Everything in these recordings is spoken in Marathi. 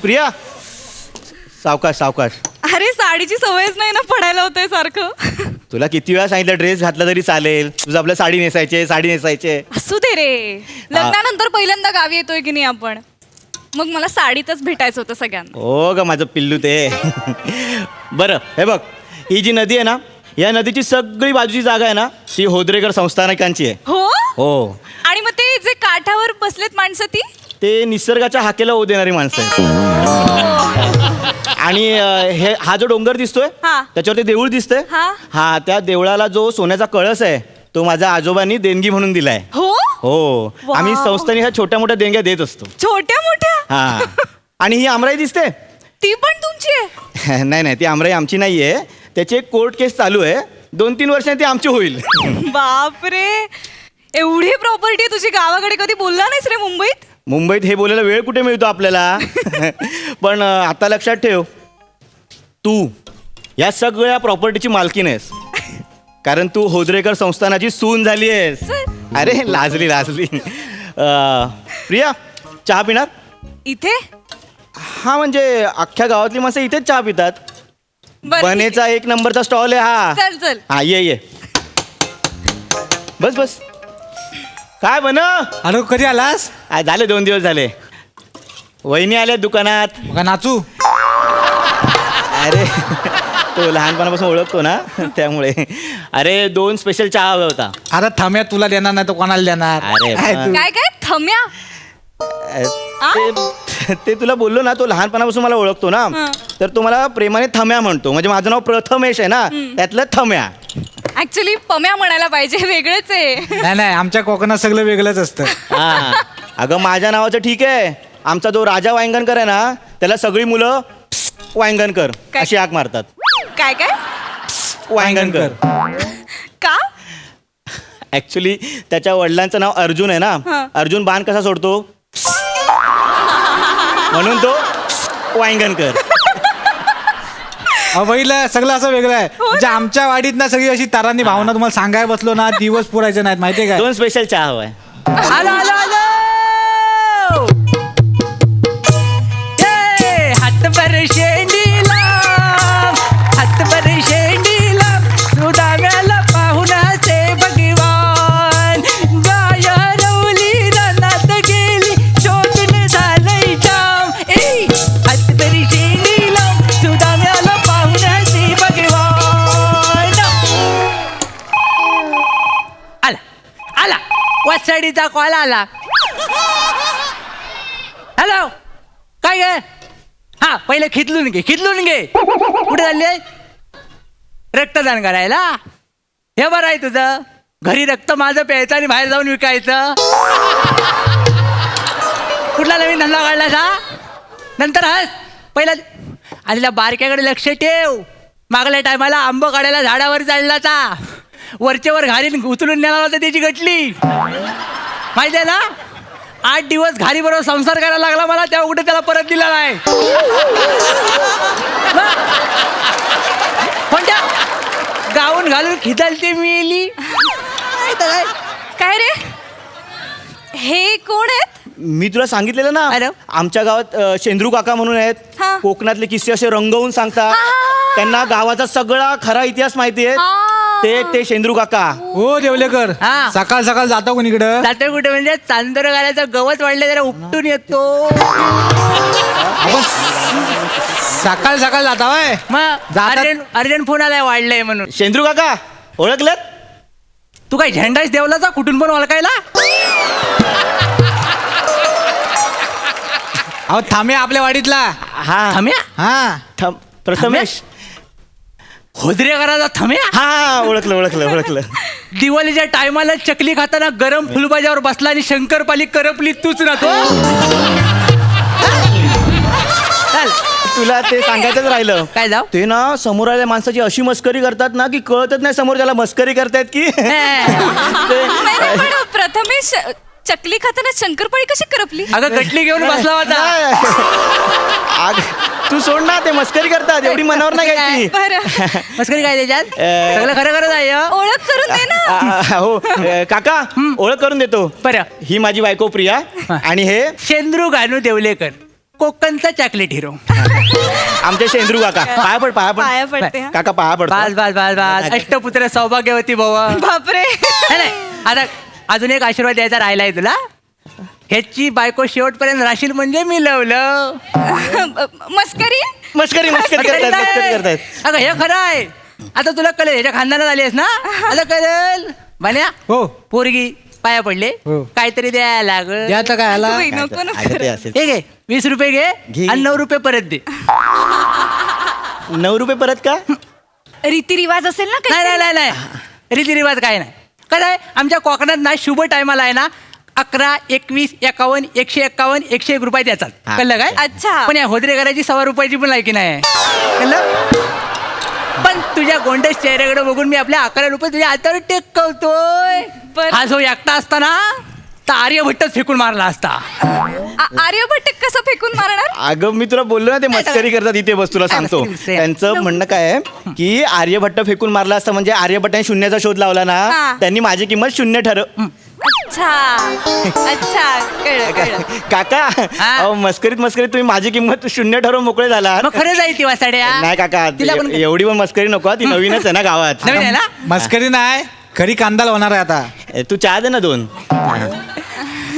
प्रिया सावकाश सावकाश. अरे साडीची सवयच नाही ना, पडायला होतंय सारखं. तुला किती वेळा सांगितलं ड्रेस घातला तरी चालेल, तुझं आपल्या साडी नेसायचे. असू दे रे, लग्नानंतर पहिल्यांदा गावी येतोय की नाही आपण, मग मला साडीतच भेटायचं होतं सगळ्यांना. हो ग माझं पिल्लू ते. बरं हे बघ, ही जी नदी आहे ना, या नदीची सगळी बाजूची जागा आहे ना, ती होद्रेकर संस्थानिकांची आहे. हो हो. आणि मग ते जे काठावर बसलेत माणसं ती ते निसर्गाच्या हाकेला होऊ देणारी माणसं आहेत. आणि हा जो डोंगर दिसतोय हा. त्याच्यावर ते देऊळ दिसतंय. हा. हा, त्या देवळाला जो सोन्याचा कळस आहे तो माझ्या आजोबांनी देणगी म्हणून दिलाय. हो हो. वाव. आम्ही संस्थाने ह्या छोट्या मोठ्या देणग्या देत असतो. छोट्या मोठ्या. हा. आणि ही आमराई दिसते. ती पण तुमची आहे? नाही नाही, ती आमराई आमची नाहीये. त्याची एक कोर्ट केस चालू आहे, 2-3 वर्षांनी ती आमची होईल. बापरे, एवढी प्रॉपर्टी तुझी, गावाकडे कधी बोलला नाहीस रे मुंबईत? मुंबईत हे बोलायला वेळ कुठे मिळतो आपल्याला. पण आता लक्षात ठेव, तू या सगळ्या प्रॉपर्टीची मालकीण आहेस, कारण तू होद्रेकर संस्थानाची सून झाली आहेस. अरे लाजली. प्रिया, चहा पिणार? इथे? हा, म्हणजे अख्ख्या गावातली माणसं इथेच चहा पितात. बरं, बनेचा 1 नंबरचा स्टॉल आहे हा. चल. हा, ये. बस. काय बन? अरे कधी आलास? झाले 2 दिवस झाले. वहिनी आल्या दुकानात. मग नाचू? अरे तो लहानपणापासून ओळखतो ना, त्यामुळे. अरे 2 स्पेशल चहा हवा होता. अरे थांब्या, तुला देणार नाही तर कोणाला देणार? अरे काय थम्या? ते तुला बोललो ना, तो लहानपणापासून मला ओळखतो ना, तर तो मला प्रेमाने थम्या म्हणतो. म्हणजे माझं नाव प्रथमेश आहे ना, त्यातलं थम्या. ऍक्च्युली पम्या म्हणायला पाहिजे, वेगळंच आहे. नाही, आमच्या कोकणात सगळं वेगळंच असतं. हा. अगं माझ्या नावाचं ठीक आहे, आमचा जो राजा वांगणकर आहे ना, त्याला सगळी मुलं वांगणकर काय? अशी हाक मारतात. काय वांगणकर. का? ऍक्च्युली त्याच्या वडिलांचं नाव अर्जुन आहे ना, अर्जुन बाण कसा सोडतो, म्हणून तो वांगणकर. बघितलं, सगळं असं वेगळं आहे. म्हणजे आमच्या वाडीत ना सगळी अशी तारांनी भावना, तुम्हाला सांगायला बसलो ना दिवस पुरायचे नाहीत, माहितीये काय? 2 स्पेशल चहा हवाय. आलो हात वर शेंडीला सुदाम्याला पाहुणा से भगवान, गाय रवली रानात गेली शोधून झालंय जाम. हात वर शेंडीला सुदाम्याला पाहुणा से भगवान. आला वाचडीचा कॉल आला. हॅलो, काय गे? हा, पहिले खिचलून घे. कुठे चालले? रक्तदान करायला? हे बरं आहे तुझं, घरी रक्त माझं प्यायचं आणि बाहेर जाऊन विकायचं. कुठला नवीन धंदा काढलास हा? नंतर हस. पहिला आधीला बारक्याकडे लक्ष ठेव. मागल्या टायमाला आंब काढायला झाडावर चढलाचा, वरचेवर घालीन उचलून नेला होता त्याची गटली, माहिती आहे ना? 8 दिवस घारी बरोबर संसार करायला लागला मला, तेव्हा कुठे त्याला परत दिला नाही. कोणत्या गाऊन घालून खिदलते मिली. काय रे, हे कोण आहेत? मी तुला सांगितलेलं ना, अरे. आमच्या गावात शेंद्रू काका म्हणून आहेत. हा. कोकणातले किस्से असे रंगवून सांगतात. त्यांना गावाचा सगळा खरा इतिहास माहिती आहे. ते शेंद्रू काका. हो देवलेकर, हा. सकाळ जातो कोणीकडं? जाते कुठे म्हणजे चांदर घालायचं गवत वाढले जरा उपटून येतो. आपण सकाळ जाता होय? मग जातात. अर्जंट फोन आलाय वाढलंय म्हणून. शेंद्रू काका ओळखलं? तू काय झेंडाच देवलाचा कुठून पण ओळखायला? अहो थांब्या आपल्या वाडीतला. हा. थम्या? हा, प्रथमेश. होद्रे करायचा थम्या? हा, ओळखलं. दिवाळीच्या टायमाला चकली खाताना गरम फुलबाजावर बसला आणि शंकरपाली करपली तूच ना तो. चल, तुला ते सांगायचंच राहिलं. काय जाऊ? ते ना समोर आल्या माणसाची अशी मस्करी करतात ना, की कळतच नाही समोर त्याला मस्करी करतायत की. नाही, पण प्रथमेश, चकली खाताना शंकरपाळी कशी करपली? अगं गटली घेऊन बसला होता. तू सोड ना, ते मस्करी करतात, एवढी मनावर नाही घ्यायची. बरं, मस्करी काय त्याच्यात? सगळं खरं आहे हं? ओळख करून दे ना. हो काका, ओळख करून देतो. बरं. ही माझी बायको प्रिया, आणि हे शेंद्रू गानू देवलेकर. कोकणचा चॉकलेट हिरो. आमचे शेंद्रू काका पाया पड पाया पडते हा. काका पाया पड बास बास बास बास अष्टपुत्र सौभाग्यवती भव. बापरे. नाही आता अजून एक आशीर्वाद द्यायचा राहिलाय तुला. ह्याची बायको शेवटपर्यंत राशील म्हणजे मी लवलं. मस्करी. मस्करी करतायत. अगं हे खरं आहे. आता तुला कळेल ह्याच्या खानदानात आलीस ना. आता कळेल बन्या. हो पोरगी पाया पडले हो. काहीतरी द्यायला लागल. द्यायचं काय आला बाई, नको नको. हे घे 20 रुपये घे घे. आणि 9 रुपये परत दे. 9 रुपये परत का? रीतिरिवाज असेल ना नाही काही. नाही नाही नाही रीतिरिवाज काय नाही. कसं आहे आमच्या कोकणात ना शुभ टायमाला आहे ना 11, 21, 51, 151, 101 रुपये द्याचाल. हा. कळलं काय? अच्छा. पण या होद्रेकराची 1.25 रुपयाची पण लायकी नाही. कळलं? पण तुझ्या गोंडस चेहऱ्याकडे बघून मी आपल्या 11 रुपये तुझ्या हातावर टेकवतोय. पण- हा जो एकटा असताना तर आर्यभट्टच फेकून मारला असता. आर्यभट्ट कसं फेकून मारणार. अगं मी तुला बोललो ना ते मस्करी करतात इथे बस तुला सांगतो. मस्करी. त्यांचं म्हणणं काय आहे की आर्यभट्ट फेकून मारला असता म्हणजे आर्यभट्टाने शून्याचा शोध लावला ना हा. त्यांनी माझी किंमत 0 ठरव. अच्छा अच्छा कळलं कळलं. काका हा. अहो, मस्करीत तुम्ही माझी किंमत 0 ठरवून मोकळे झाला. मग खरं जाईल ती वासाड्या. नाही काका तिला पण- एवढी पण मस्करी नको हा, ती नवीनच आहे ना गावात. नवीन आहे ना. मस्करी नाही खरी कांदाल होणार आहे आता. तू चहा दे ना 2.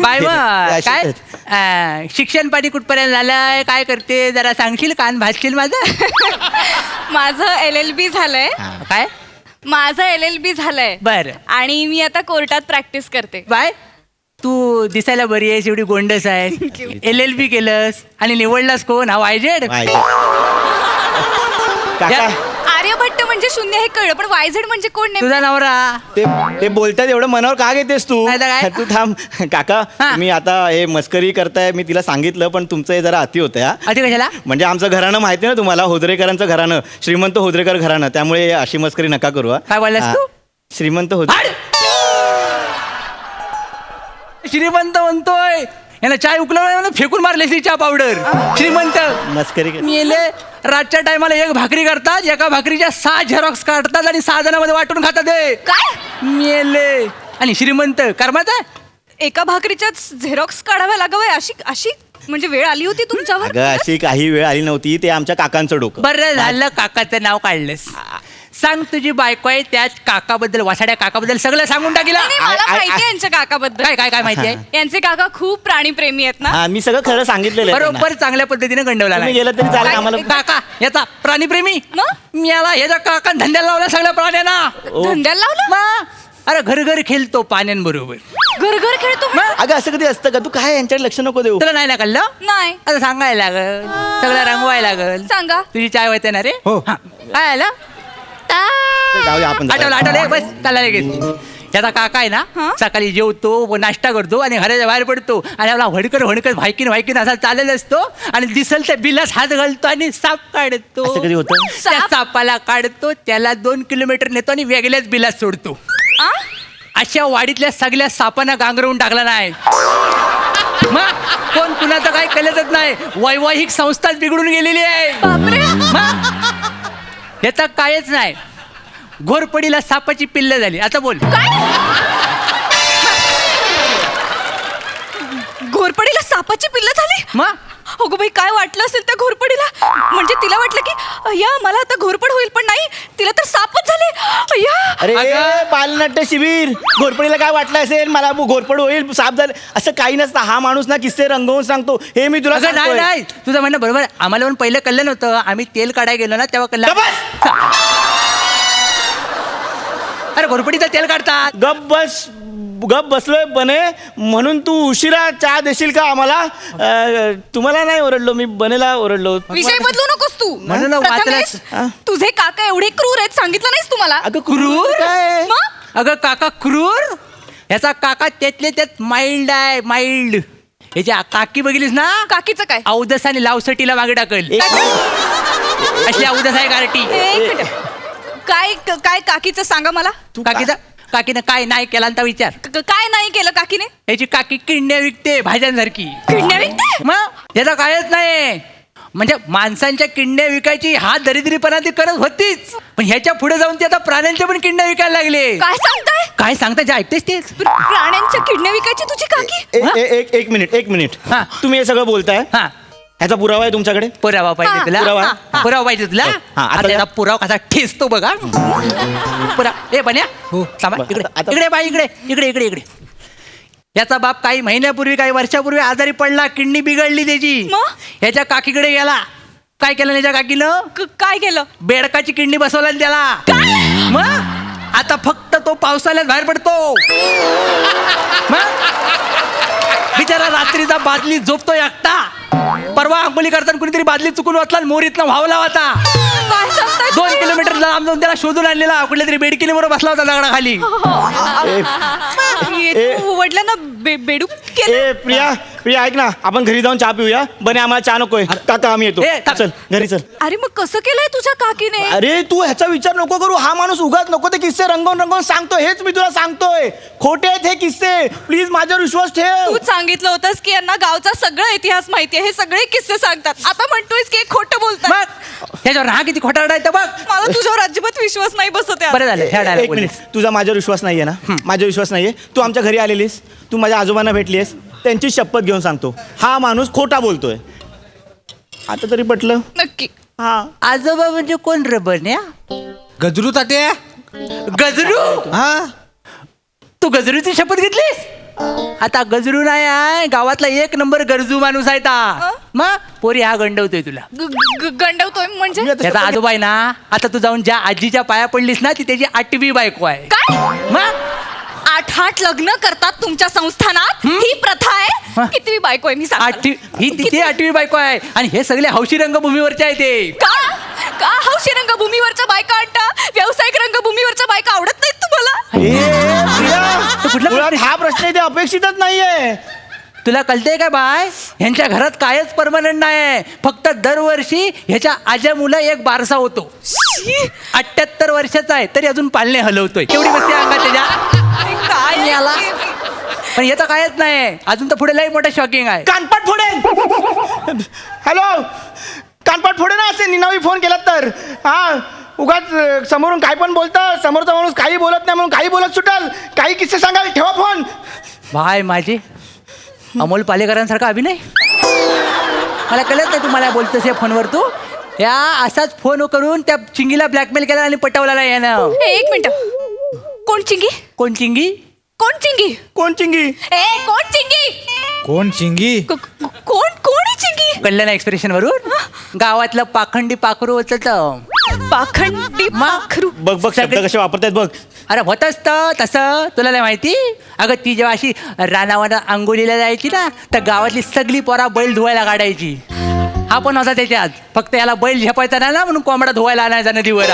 बाय मग अशी काय शिक्षण पाणी कुठपर्यंत झालंय काय करते जरा सांगशील कान भाजशील माझं. माझं LLB झालंय. काय माझं LLB झालंय. बर आणि मी आता कोर्टात प्रॅक्टिस करते. बाय तू दिसायला बरी आहेस एवढी गोंडस आहे. LLB केलंस आणि निवडलास कोण हा वायजेड. काका आर्यभट्ट म्हणजे 0 हे कळलं पण YZ म्हणजे कोण नाही. तुझा नवरा. ते बोलतात एवढं मनावर का घेतेस तू? नाही तर काय? तू थांब काका हा. मी आता हे मस्करी करताय मी तिला सांगितलं पण तुमचं हे जरा अति होतं. आधी कशाला. म्हणजे आमचं घराणं माहिती ना तुम्हाला होद्रेकरांचं घराणं श्रीमंत होद्रेकर घराणं त्यामुळे अशी मस्करी नका करू हा. काय बोललास हा. तू? श्रीमंत होद्रेकर. श्रीमंत म्हणतोय याला चाय उकलवलं फेकून मारले चहा पावडर. श्रीमंत मस्करी कर. मेले रातच्या टायमाला एक भाकरी करतात एका भाकरीच्या 6 झेरॉक्स काढतात आणि 6 जणांमध्ये वाटून खातात. काय मेले आणि श्रीमंत कर्माचा. एका भाकरीच्याच झेरॉक्स काढाव्या लागावं अशी अशी म्हणजे वेळ आली होती तुमच्यावर. अगं अशी काही वेळ आली नव्हती ते आमच्या काकांचं डोकं. बरं झालं काकाचं नाव काढलंस. सांग तुझी बायको आहे त्याच काकाबद्दल वासाड्या काकाबद्दल सगळं सांगून टाकीला. नाही, मला माहिती आहे यांच्या काकाबद्दल. काय काय काय माहिती आहे. यांचे काका खूप प्राणीप्रेमी आहेत ना. हा मी सगळं खरं सांगितलेलं आहे त्यांना. बरोबर चांगल्या पद्धतीने गंडवला तुम्ही नाही. गेलं तरी चालेल आम्हाला. काका याचा प्राणीप्रेमी मग? मी याला ह्याच्या काका धंद्याला लावला सगळ्या प्राण्यांना. धंद्याला लावलं. मग? अरे घर घर खेळतो पाण्यांबरोबर. घर घर खेळतो म्हणजे? अगं असं कधी असतं का? तू काय यांच्याकडे लक्ष नको देऊ. तुला नाही ना कळलं. नाही. आता सांगायला लागल सगळं रंगवायला लागल. सांगा. तुझी चाय होते ना रे. हो. हा. काय आलं जाऊ दे आपण. आठवलं बस चालला लगेच. त्याचा काका आहे ना हा? सकाळी जेवतो व नाश्ता करतो आणि घराच्या बाहेर पडतो आणि आपला हडकर हडकर व्हायकीन असा चाललेला असतो आणि दिसल त्या बिलास हात घालतो आणि साप काढतो. असं कधी होतं? त्या साप? सापाला काढतो त्याला 2 किलोमीटर नेतो आणि वेगळ्याच बिलास सोडतो. आ? अशा वाडीतल्या सगळ्या सापांना गांगरवून टाकला नाही. मग कोण कुणाचं काय कळतच नाही. वैवाहिक संस्थाच बिघडून गेलेली आहे. बापरे. मग याचा कायच नाही. घोरपडीला सापाची पिल्ल झाली. आता बोल. घोरपडीला सापाची पिल्ल झाली. मग अगो बाई काय वाटलं असेल त्या घोरपडीला. म्हणजे तिला वाटलं की अय्या मला आता घोरपड होईल पण नाही तिला तर सापच झाले. अय्या. अरे अगं. बालनाट्य शिबिर घोरपडीला काय वाटलं असेल मला घोरपड होईल साप झालं असं काही नसतं. हा माणूस ना किस्से रंगवून सांगतो हे मी तुला अगं नाही सांगतोय. नाही तुझं म्हणणं बरोबर आहे. आम्हाला पण पहिलं कळलं नव्हतं. आम्ही तेल काढायला गेलो ना तेव्हा कळलं. गप्प अरे घोरपडीचं तेल काढतात. गप बसलोय बने म्हणून तू उशिरा चहा देशील का आम्हाला? तुम्हाला नाही ओरडलो मी बनेला ओरडलो. विषय बदलू नकोस तू. म्हणून प्रथमेश, हा? तुझे काका एवढे क्रूर आहेत सांगितलं नाहीस तुम्हाला. अगं क्रूर काय? मग अगं काका क्रूर. ह्याचा काका त्यातले त्यात माइल्ड आहे माइल्ड. ह्याची काकी बघितलीस ना काकीचं काय. अवदस आणि लावसटीला मागे टाकल. अशी अवदस आहे गारटी. एक मिनिट. काय काय काकीचं सांगा मला. काकीनं काय नाही केला तर विचार. काय नाही केलं काकीने. ह्याची काकी किडण्या विकते भाज्यांसारखी. किडण्या विकते. मग याचा कायच नाही. म्हणजे माणसांच्या किडण्या विकायची हा दरिद्रीपणा ती करत होतीच पण ह्याच्या पुढे जाऊन ती आता प्राण्यांच्या पण किडण्या विकायला लागले. काय सांगताय. काय सांगता जे ऐकतेस ते. प्राण्यांच्या किडण्या विकायची तुझी काकी. एक मिनिट हा. तुम्ही हे सगळं बोलताय हा ह्याचा पुरावा आहे तुमच्याकडे? पुरावा पाहिजे हा, तुला पुरावा? पुरावा पाहिजे तुला हा, आता आता याचा द्या. पुरावा कसा ठेचतो बघा ए बन्या हो. थांबा बरं, इकडे आता- इकडे बाई इकडे इकडे इकडे इकडे याचा बाप काही महिन्यापूर्वी काही वर्षापूर्वी आजारी पडला, किडनी बिघडली त्याची. मग? ह्याच्या काकीकडे गेला. काय केलं त्याच्या काकीनं? काय केलं? बेडकाची किडनी बसवला ना त्याला. मग आता फक्त तो पावसाळ्यात बाहेर पडतो. मग बिचारा रात्रीचा बादली झोपतो एकटा. परवा अंघोली करताना कुणीतरी बादली चुकून वाचला आणि मोरीतनं व्हावला होता. काय सांगताय 2 किलोमीटर लांब जाऊन त्याला शोधून आणलेला. कुठल्या तरी बेडकीने बरोबर बसला होता दगडाखाली. तू वडिलांना बेडूक केलं? ए प्रिया प्रिया ऐक ना, आपण घरी जाऊन चहा पिऊया. बने आम्हाला चहा नकोय. काका आम्ही येतो. ए, चल घरी चल. अरे मग कसं केलंय तुझ्या काकीने? अरे तू ह्याचा विचार नको करू. हा माणूस उगाच नको ते किस्से रंगवून रंगवून सांगतो. हेच मी तुला सांगतोय. खोटे आहेत हे किस्से. प्लीज माझ्यावर विश्वास ठेव. तू सांगितलं होतंस की यांना गावचा सगळा इतिहास माहितीये, हे सगळे किस्से सांगतात. आता म्हणतोयस की हे खोटं बोलतात. मग ह्याच्यावर हा किती खोटा आहे बघ. मला तुझ्यावर अजिबात विश्वास नाही बसत आहे. बरं झालं ह्या डायलॉग एक मिनिट, तुझा माझ्यावर विश्वास नाहीये ना? माझ्यावर विश्वास नाहीये. तू आमच्या घरी आलेलीस, तू माझ्या आजोबांना भेटलीस, त्यांची शपथ घेऊन सांगतो हा माणूस खोटा बोलतोय. आता तरी पटलं? नक्की. हा. आजोबा म्हणजे कोण रे बन्या? गजरू तात्या. गजरू? हा तू गजरूची शपथ घेतलीस? आता गजरू नाही आहे, गावातला 1 नंबर गरजू माणूस आहे ता. मग पोरी हा गंडवतोय तुला. गंडवतोय म्हणजे? मी आता त्याचा शपथ आजोबा आहे ना, आता तू जाऊन ज्या आजीच्या पाया पडलीस ना, ती त्याची 8वी बायको आहे. काय? मग 8 लग्न करतात तुमच्या संस्थानात? ही प्रथा हा. आहे? कितवी बायको आहे मी सांग? ही तिथे 8वी बायको आहे आणि हे सगळे हौशी रंगभूमीवरचे आहे ते. का का हौशी रंगभूमीवरच्या बायका आणता? व्यावसायिक रंगभूमीवरच्या बायका आवडत नाहीत तुम्हाला? प्रिया, कुठला मुळात हा प्रश्न इथे अपेक्षितच नाहीये. तुला कळतंय का बाय? ह्यांच्या घरात कायच परमनंट नाही. फक्त दरवर्षी ह्याच्या आजा मुलं एक बारसा होतो. 78 वर्षाचा आहे तरी अजून पालने हलवतोय. केवढी बसते अंगात त्याच्या. अरे काय आहे याला. ते? पण याचा कायच नाही. अजून तर पुढे लई मोठा शॉकिंग आहे. कानपाट फोडेन. हॅलो, कानपाट फोडे ना असे निनावी फोन केलात तर. हा उगाच समोरून काय पण बोलतं. समोरचा माणूस काही बोलत नाही म्हणून काही बोलत सुटाल. काही किस्से सांगाल, ठेवा फोन. भाय माझे अमोल पालेकरांसारखा अभिनय. मला कळत नाही तुम्हाला बोलतोस या फोनवर तू. या असाच फोन करून त्या चिंगीला ब्लॅकमेल केला आणि पटवला यानं. ए, 1 मिनिट. कोण चिंगी? कोण चिंगी? कोण चिंगी? कोण चिंगी? ए, कोण चिंगी? कोण चिंगी? कोण ही चिंगी? कळलं ना एक्सप्रेशन वरून? गावातलं पाखंडी पाखरू होतं. पाखंडी पाखरू. बघ बघ शब्द सगळे- कसे वापरतायत बघ. अरे होतच तर तसं. तुला नाही माहिती? अगं ती जेव्हा अशी रानावर अंघोलीला जायची ना, तर गावातली सगळी पोरा बैल धुवायला काढायची. हा पण होता त्याच्यात. फक्त याला बैल झेपायचा नाही ना म्हणून कोंबडा धुवायला आणायचा नदीवर.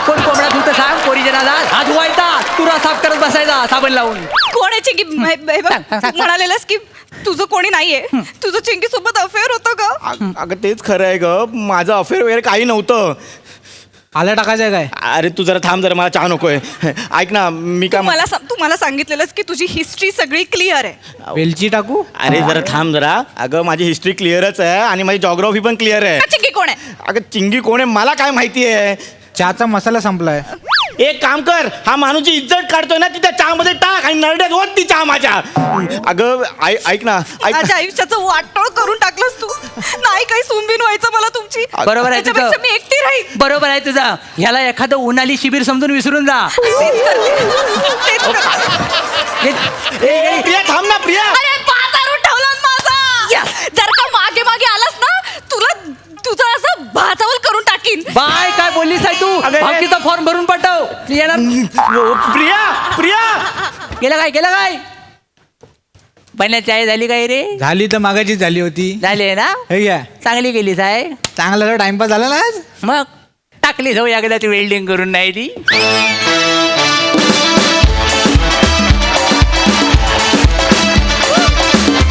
कोण कोंबडा धुतं सांग? पोरीच्या नादात हा धुवायचा, तुरा साफ करत बसायचा साबण लावून. कोण आहे चिंगी? तू म्हणालेलास की तुझं कोणी नाहीये. तुझं चिंगी सोबत अफेअर होतं का? अगं तेच खरं आहे ग. माझं अफेअर वगैरे काही नव्हतं. आला टाकायचं काय? अरे तू जरा थांब, जरा मला चहा नकोय. ऐक ना, मी काय तू मला सांगितलेलंस की तुझी हिस्ट्री सगळी क्लिअर आहे. वेलची टाकू? अरे जरा थांब जरा. अगं माझी हिस्ट्री क्लिअरच आहे आणि माझी जॉग्राफी पण क्लिअर आहे. का चिंगी कोण आहे? अगं चिंगी कोण आहे मला काय माहिती आहे. चहाचा मसाला संपलाय. एक काम कर, हा माणूस जी इज्जत काढतोय ना ती त्या चहामध्ये टाक आणि नरड्यात ओत ती चहा माझ्या. अगं ऐक ना, ऐक ना. माझ्या आयुष्याचं वाटोळ करून टाकलंस तू. नाही काही सुनबिन व्हायचं मला तुमची. बरोबर आहे तुझं. त्याच्यापेक्षा मी एकटी राहील. बरोबर आहे तुझं. ह्याला एखादं उन्हाळी शिबिर समजून विसरून जा. तेच करते. तेच करते. ए, प्रिया थांब ना प्रिया. अरे बाजारून ठेवला माझा. जर का मागे मागे आलास ना, तुला तुझं असं भाचावल करून टाकीन. बाय काय बोललीस आहे तू? अगं, भावकीचा फॉर्म भरून पाठव. मी येणार. प्रिया प्रिया. गेलं काय पाण्याची चाय झाली काय रे? झाली तर मागाचीच झाली होती. झाली ना? हे घ्या. चांगली गेलीस आहे. चांगला टाइमपास झाला ना आज. मग टाकली जाऊ एकदा ती वेल्डिंग करून नाही ती.